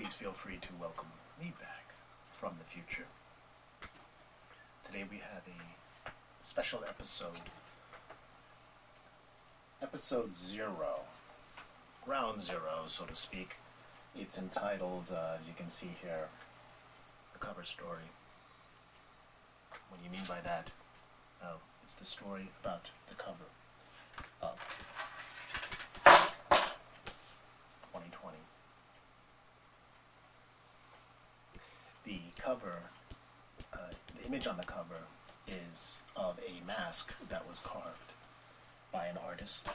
please feel free to welcome me back from the future. Today we have a special episode, episode 0, ground zero, so to speak. It's entitled, as you can see here, the cover story. What do you mean by that? Oh, it's the story about the cover of 2020. The cover, the image on the cover is of a mask that was carved by an artist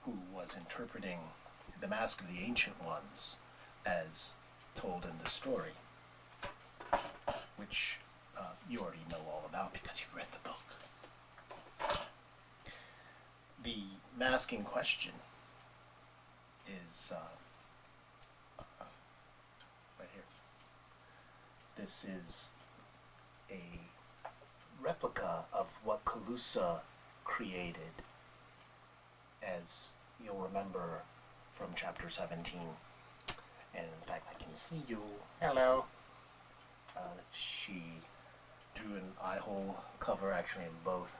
who was interpreting the mask of the ancient ones as told in the story, which you already know all about because you've read the book. The mask in question is right here. This is a replica of what Calusa created, as you'll remember from chapter 17. And in fact, I can see you. Hello. She drew an eye hole cover. Actually, in both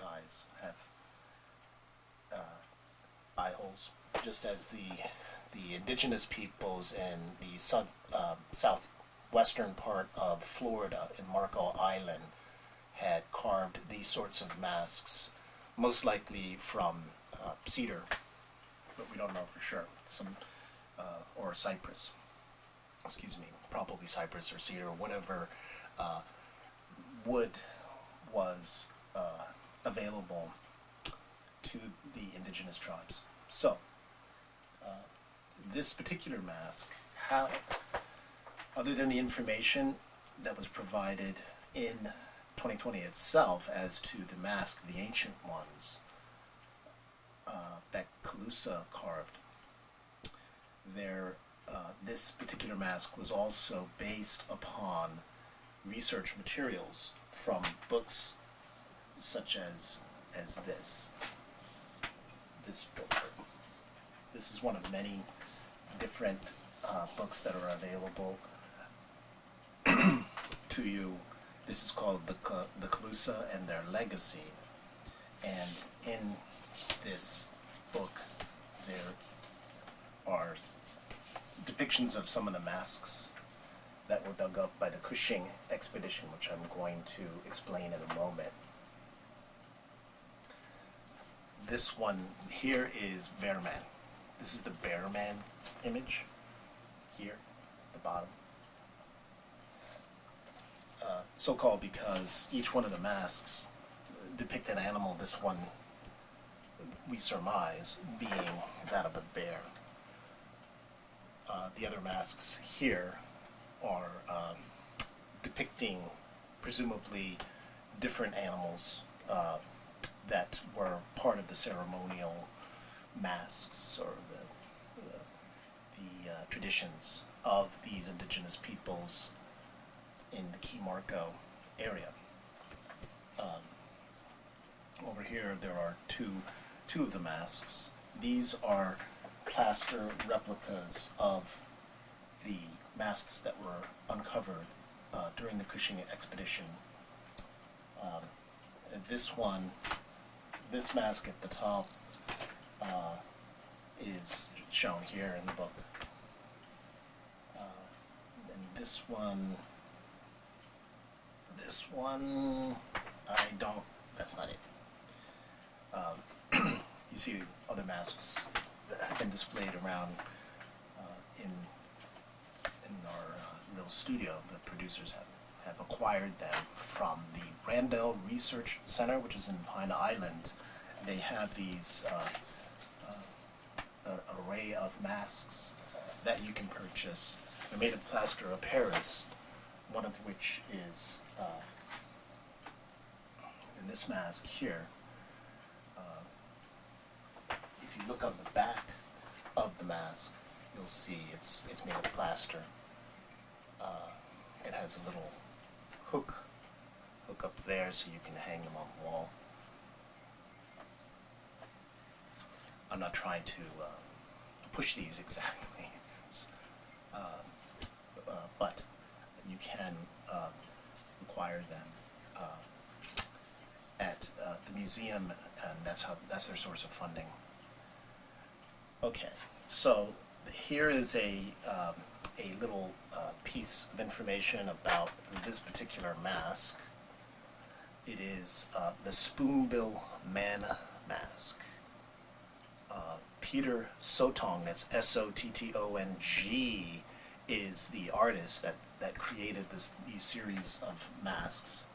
eyes have eye holes, just as the indigenous peoples in the southwestern part of Florida in Marco Island had carved these sorts of masks, most likely from cedar, but we don't know for sure. Or cypress. Excuse me, probably cypress or cedar, or whatever wood was available to the indigenous tribes. So, this particular mask, other than the information that was provided in 2020 itself as to the mask of the ancient ones that Calusa carved, this particular mask was also based upon research materials from books such as this book. This is one of many different books that are available to you. This is called the Calusa and Their Legacy, and in this book there are depictions of some of the masks that were dug up by the Cushing expedition, which I'm going to explain in a moment. This one here is Bear Man. This is the Bear Man image here at the bottom. So-called because each one of the masks depict an animal, this one we surmise being that of a bear. The other masks here are depicting presumably different animals that were part of the ceremonial masks or the traditions of these indigenous peoples in the Key Marco area. Over here there are two of the masks. These are plaster replicas of the masks that were uncovered during the Cushing expedition. This mask at the top is shown here in the book. And this one, that's not it. You see other masks that have been displayed around in our little studio. The producers have acquired them from the Randall Research Center, which is in Pine Island. They have these an array of masks that you can purchase. They're made of plaster of Paris, one of which is in this mask here. If you look on the back of the mask, you'll see it's made of plaster. It has a little hook up there so you can hang them on the wall. I'm not trying to push these exactly, but you can acquire them at the museum, and that's their source of funding. Okay, so here is a little piece of information about this particular mask. It is the Spoonbill Man mask. Peter Sotong, that's Sottong, is the artist that created these series of masks.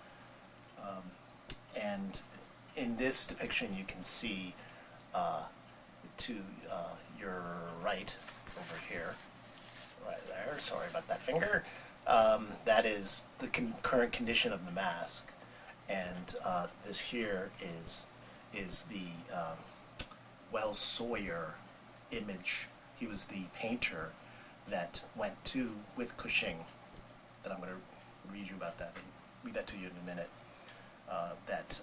And in this depiction, you can see to your right, over here, right there, sorry about that finger, that is the current condition of the mask. And this here is the Wells Sawyer image. He was the painter that went to with Cushing, that I'm going to read that to you in a minute, that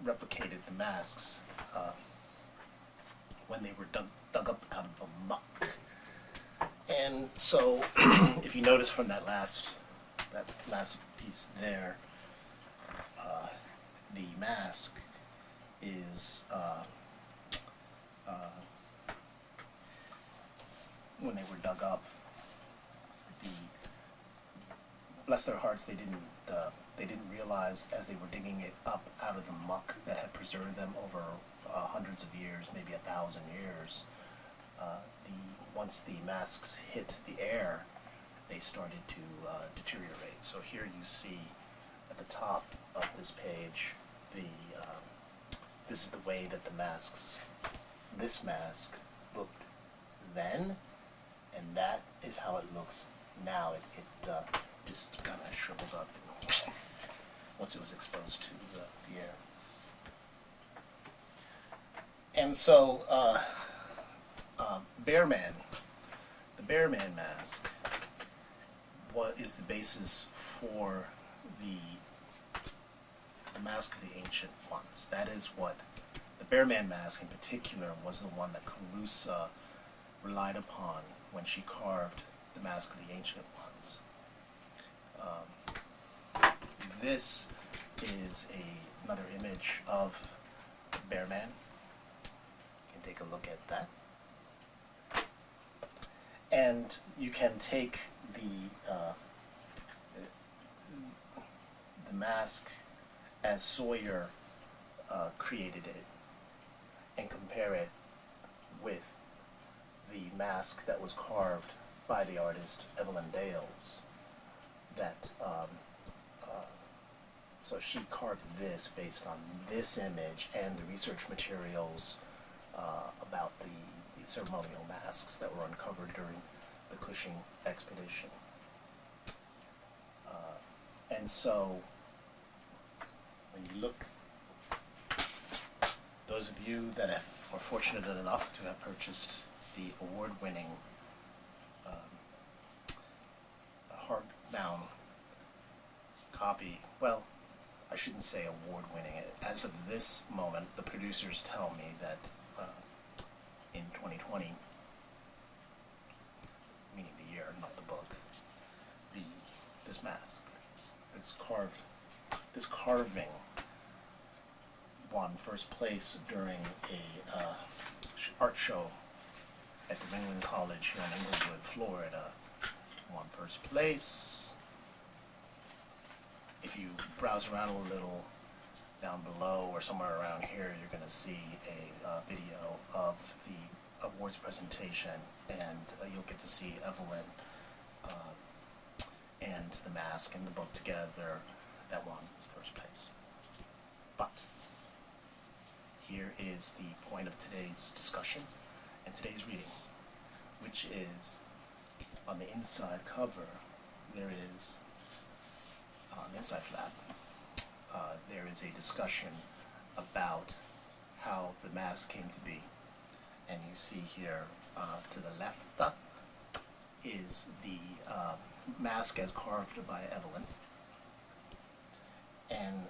replicated the masks when they were dug up out of the muck. And so, if you notice from that last piece there, the mask is when they were dug up, bless their hearts, they didn't realize as they were digging it up out of the muck that had preserved them over hundreds of years, maybe 1,000 years. Once the masks hit the air, they started to deteriorate. So here you see at the top of this page, this is the way that this mask looked then, and that is how it looks now. It just kind of shriveled up once it was exposed to the air. And so, the Bear Man mask is the basis for the Mask of the Ancient Ones. That is what the Bear Man mask in particular was, the one that Calusa relied upon when she carved the Mask of the Ancient Ones. This is another image of Bear Man. You can take a look at that. And you can take the mask as Sawyer created it and compare it with the mask that was carved by the artist Evelyn Dales. So she carved this based on this image and the research materials about the ceremonial masks that were uncovered during the Cushing expedition. And so, when you look, those of you that are fortunate enough to have purchased the award-winning hardbound copy, well, I shouldn't say award-winning. As of this moment, the producers tell me that in 2020, meaning the year, not the book, this mask, this carving won first place during a art show at the Ringling College here in Inglewood, Florida. Won first place. If you browse around a little down below or somewhere around here, you're going to see a video of the awards presentation, and you'll get to see Evelyn and the mask and the book together that won first place. But here is the point of today's discussion and today's reading, which is on the inside cover. There is, on the inside flap, there is a discussion about how the mask came to be. And you see here to the left is the mask as carved by Evelyn. And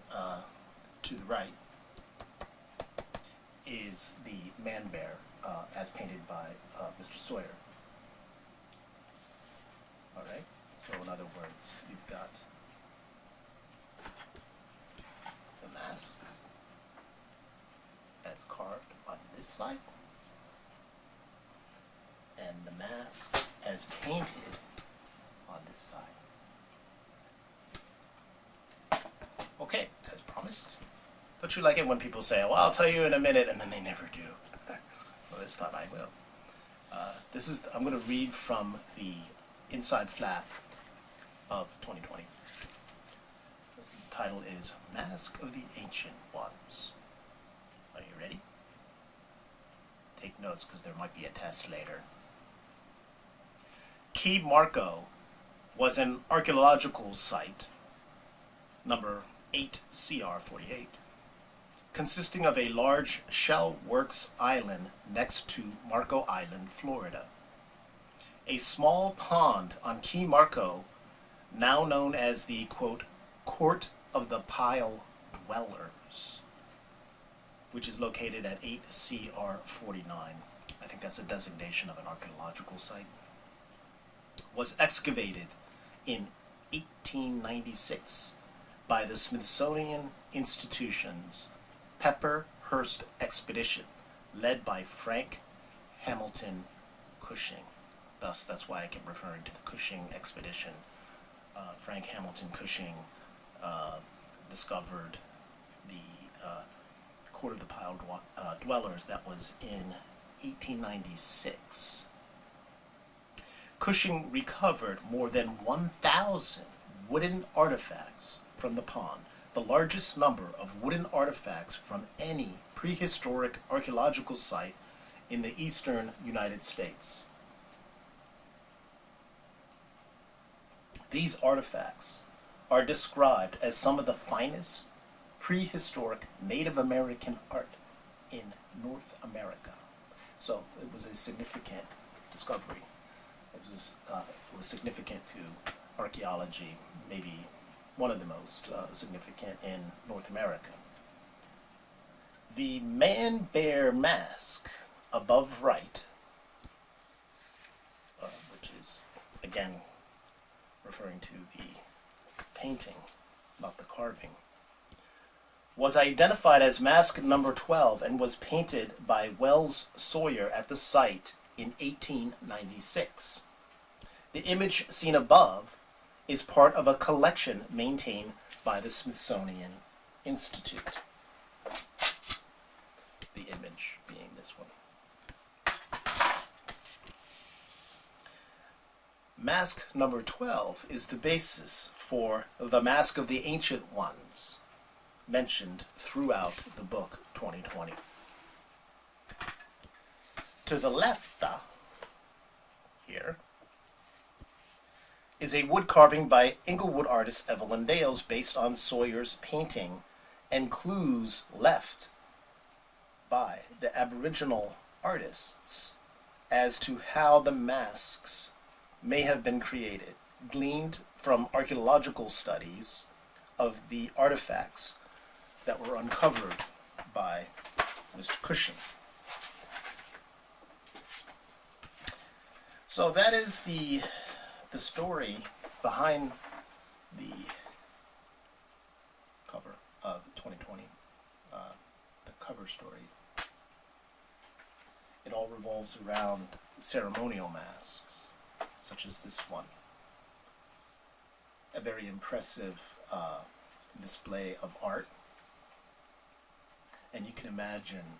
to the right is the man-bear as painted by Mr. Sawyer. All right, so in other words, you've got the mask as carved on this side, and the mask as painted on this side. Okay, as promised. Don't you like it when people say, well, I'll tell you in a minute, and then they never do? Well, this time I will. I'm going to read from the inside flap of 2020. The title is Mask of the Ancient Ones. Are you ready? Take notes because there might be a test later. Key Marco was an archaeological site, number 8CR48, consisting of a large shell works island next to Marco Island, Florida. A small pond on Key Marco, now known as the, quote, Court of the Pile Dwellers, which is located at 8CR49. I think that's a designation of an archaeological site, was excavated in 1896 by the Smithsonian Institution's Pepperhurst Expedition, led by Frank Hamilton Cushing. Thus, that's why I keep referring to the Cushing Expedition. Frank Hamilton Cushing discovered the Court of the Pile Dwellers. That was in 1896. Cushing recovered more than 1,000 wooden artifacts from the pond, the largest number of wooden artifacts from any prehistoric archaeological site in the eastern United States. These artifacts are described as some of the finest prehistoric Native American art in North America. So it was a significant discovery. It was significant to archaeology, maybe one of the most significant in North America. The man-bear mask above right, which is, again, referring to the painting, not the carving, was identified as mask number 12 and was painted by Wells Sawyer at the site in 1896. The image seen above is part of a collection maintained by the Smithsonian Institute. The image being this one. Mask number 12 is the basis for the Mask of the Ancient Ones, mentioned throughout the book 2020. To the left, here, is a wood carving by Inglewood artist Evelyn Dales based on Sawyer's painting, and clues left by the Aboriginal artists as to how the masks may have been created, gleaned from archaeological studies of the artifacts that were uncovered by Mr. Cushing. So that is the story behind the cover of 2020, the cover story. It all revolves around ceremonial masks, such as this one. A very impressive display of art. And you can imagine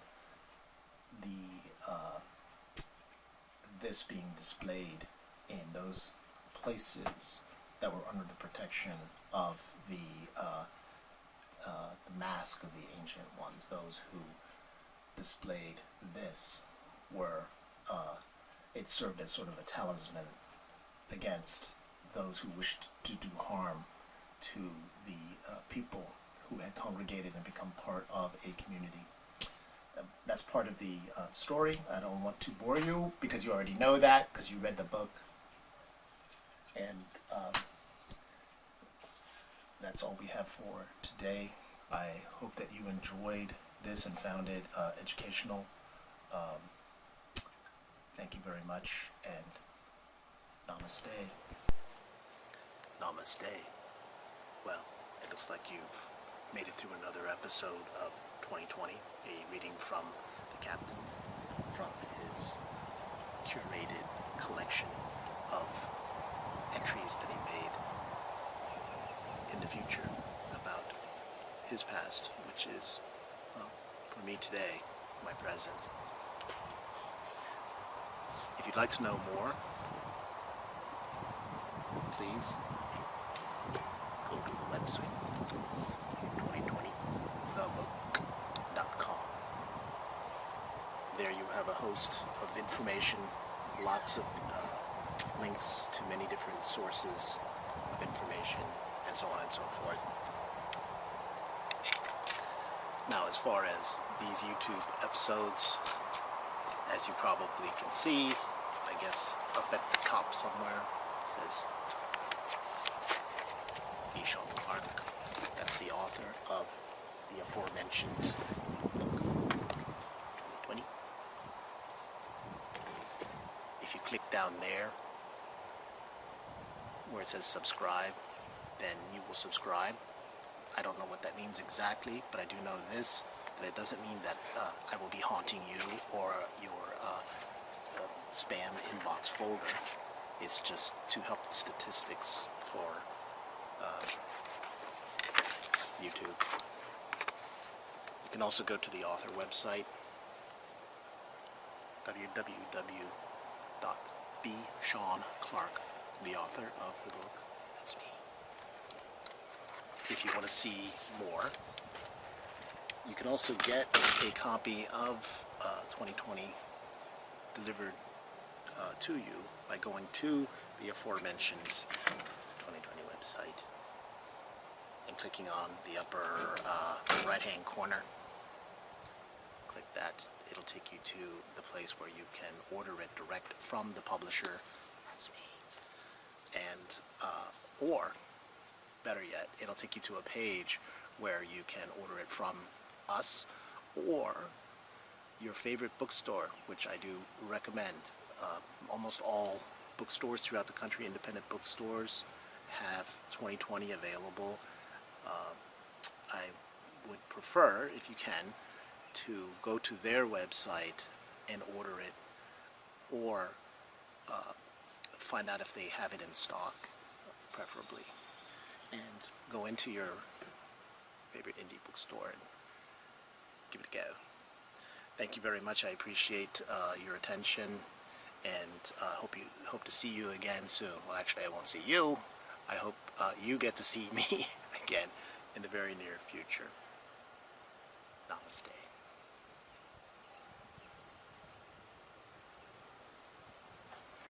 this being displayed in those places that were under the protection of the mask of the ancient ones. Those who displayed this were, it served as sort of a talisman against those who wished to do harm to the people who had congregated and become part of a community. That's part of the story. I don't want to bore you because you already know that because you read the book. And that's all we have for today. I hope that you enjoyed this and found it educational. Thank you very much, and namaste. Namaste. Well, it looks like you've made it through another episode of 2020, a reading from the captain, from his curated collection of entries that he made in the future about his past, which is, well, for me today, my present. If you'd like to know more, please go to the website 2020thebook.com. There you have a host of information, lots of links to many different sources of information, and so on and so forth. Now, as far as these YouTube episodes, as you probably can see, I guess up at the top somewhere says SHAWN Clark. That's the author of the aforementioned book, 2020. If you click down there where it says subscribe, then you will subscribe. I don't know what that means exactly, but I do know this, that it doesn't mean that I will be haunting you or your spam inbox folder. It's just to help the statistics for YouTube. You can also go to the author website, www.bshawnclark, the author of the book. That's me. If you want to see more, you can also get a copy of 2020 delivered to you by going to the aforementioned 2020 website and clicking on the upper right-hand corner. Click that. It'll take you to the place where you can order it direct from the publisher. That's me. And, or, better yet, it'll take you to a page where you can order it from us or your favorite bookstore, which I do recommend. Almost all bookstores throughout the country, independent bookstores, have 2020 available. I would prefer, if you can, to go to their website and order it, or find out if they have it in stock, preferably, and go into your favorite indie bookstore and give it a go. Thank you very much. I appreciate your attention, and hope to see you again soon. Well, actually, I won't see you. I hope you get to see me again in the very near future. Namaste.